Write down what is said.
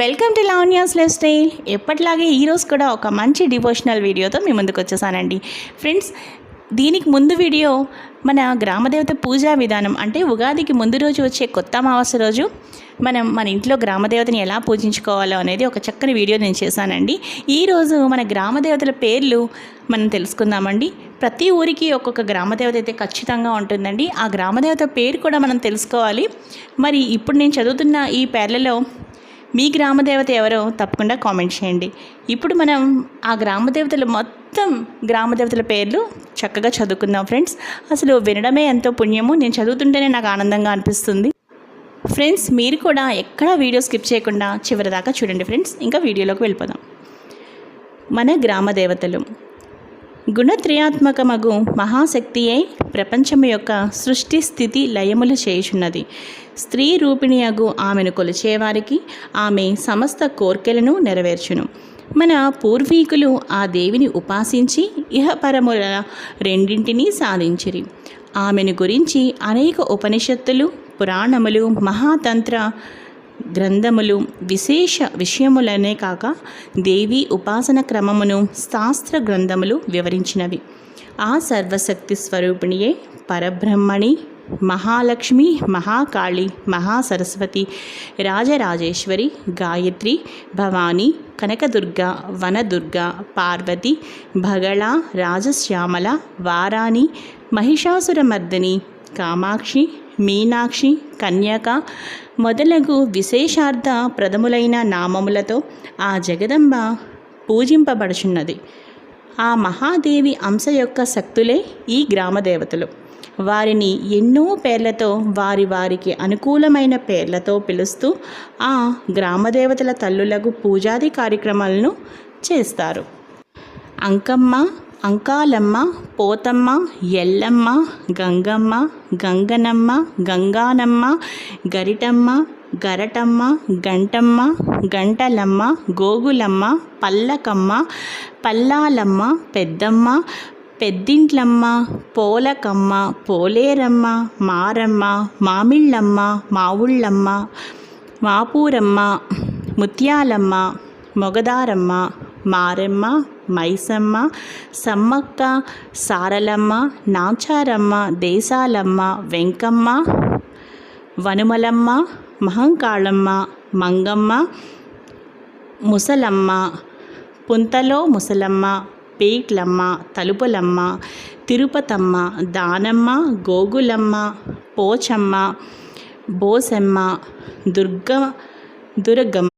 Welcome to Lavanya's life style. ఎప్పటిలాగే ఈరోజు కూడా ఒక మంచి డివోషనల్ వీడియోతో మీ ముందుకు వచ్చేసానండి. ఫ్రెండ్స్, దీనికి ముందు వీడియో మన గ్రామదేవత పూజా విధానం, అంటే ఉగాదికి ముందు రోజు వచ్చే కొత్త అమావాస్య రోజు మనం మన ఇంట్లో గ్రామదేవతని ఎలా పూజించుకోవాలో అనేది ఒక చక్కని వీడియో నేను చేశానండి. ఈరోజు మన గ్రామదేవతల పేర్లు మనం తెలుసుకుందామండి. ప్రతి ఊరికి ఒక్కొక్క గ్రామదేవత అయితే ఖచ్చితంగా ఉంటుందండి. ఆ గ్రామదేవత పేరు కూడా మనం తెలుసుకోవాలి. మరి ఇప్పుడు నేను చదువుతున్న ఈ పేర్లలో మీ గ్రామదేవత ఎవరో తప్పకుండా కామెంట్ చేయండి. ఇప్పుడు మనం ఆ గ్రామదేవతల పేర్లు చక్కగా చదువుకుందాం ఫ్రెండ్స్. అసలు వినడమే ఎంతో పుణ్యము, నేను చదువుతుంటేనే నాకు ఆనందంగా అనిపిస్తుంది. ఫ్రెండ్స్, మీరు కూడా ఎక్కడా వీడియో స్కిప్ చేయకుండా చివరి దాకా చూడండి ఫ్రెండ్స్. ఇంకా వీడియోలోకి వెళ్ళిపోదాం. మన గ్రామదేవతలు గుణత్రయాత్మకమగు మహాశక్తియే ప్రపంచము యొక్క సృష్టి స్థితి లయములు చేయుచున్నది. స్త్రీ రూపిణియగు ఆమెను కొలిచేవారికి ఆమె సమస్త కోర్కెలను నెరవేర్చును. మన పూర్వీకులు ఆ దేవిని ఉపాసించి ఇహపరముల రెండింటినీ సాధించిరి. ఆమెను గురించి అనేక ఉపనిషత్తులు, పురాణములు, మహాతంత్ర గ్రంథములు, విశేష విషయములనే కాక దేవి ఉపాసన క్రమమును శాస్త్ర గ్రంథములు వివరించినవి. ఆ సర్వశక్తి స్వరూపిణియే పరబ్రహ్మణి, మహాలక్ష్మి, మహాకాళి, మహాసరస్వతి, రాజరాజేశ్వరి, గాయత్రి, భవాని, కనకదుర్గ, వనదుర్గ, పార్వతి, భగళ, రాజశ్యామల, వారాణి, మహిషాసురమర్దిని, కామాక్షి, మీనాక్షి, కన్యక మొదలగు విశేషార్థ ప్రథములైన నామములతో ఆ జగదంబ పూజింపబడుచున్నది. ఆ మహాదేవి అంశ యొక్క శక్తులే ఈ గ్రామదేవతలు. వారిని ఎన్నో పేర్లతో, వారికి అనుకూలమైన పేర్లతో పిలుస్తూ ఆ గ్రామదేవతల తల్లులకు పూజాది కార్యక్రమాలను చేస్తారు. అంకమ్మ, అంకాలమ్మ, పోతమ్మ, ఎల్లమ్మ, గంగమ్మ, గంగనమ్మ, గంగానమ్మ, గరిటమ్మ, గరటమ్మ, గంటమ్మ, గంటలమ్మ, గోగులమ్మ, పల్లకమ్మ, పల్లాలమ్మ, పెద్దమ్మ, పెద్దింట్లమ్మ, పోలకమ్మ, పోలేరమ్మ, మారమ్మ, మామిళ్ళమ్మ, మావుళ్ళమ్మ, మాపూరమ్మ, ముత్యాలమ్మ, మొగదారమ్మ, మారెమ్మ, మైసమ్మ, సమ్మక్క, సారలమ్మ, నాచారమ్మ, దేశాలమ్మ, వెంకమ్మ, వనుమలమ్మ, మహంకాళమ్మ, మంగమ్మ, ముసలమ్మ, పుంతలో ముసలమ్మ, పీట్లమ్మ, తలుపులమ్మ, తిరుపతమ్మ, దానమ్మ, గోగులమ్మ, పోచమ్మ, బోసమ్మ, దుర్గమ్మ,